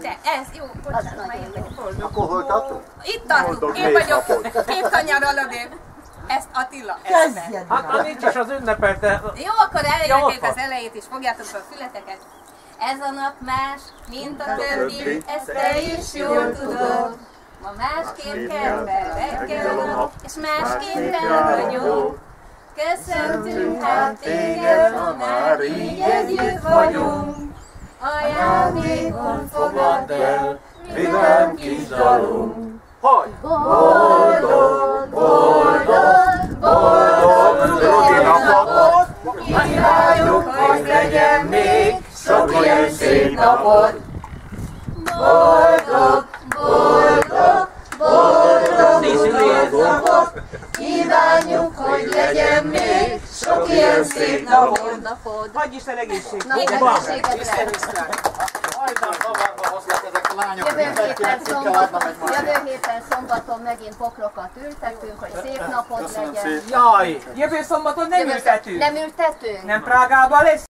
Te, ez jó, bocsánat, már én Akkor hol tartunk? itt tartunk, én vagyok két kanyarral odébb. Ezt Attila, ezt Hát nincs is az ünnepelte. jó, akkor elérjük az elejét is, fogjátok fel a fületeket. Ez a nap más, mint a többi, ezt te is jól tudod. Ma másképp kell fel reggel a nap, és másképp el vagyok. Köszöntünk hát téged, ha már így együtt vagyunk. Ajándékon fogadd el, vidám kis dalunk. Boldog, boldog, boldog napot! Kívánjuk, hogy legyen még sok ilyen szép napot! Boldog, boldog, boldog napot! Kívánjuk, hogy legyen még sok ilyen szép napot! Hagyj Isten egészséget! Jövő héten szombaton megint pokrokat ültetünk, hogy szép napot legyen. Jaj, jövő szombaton nem ültetünk. Nem ültetünk? Nem Prágában lesz?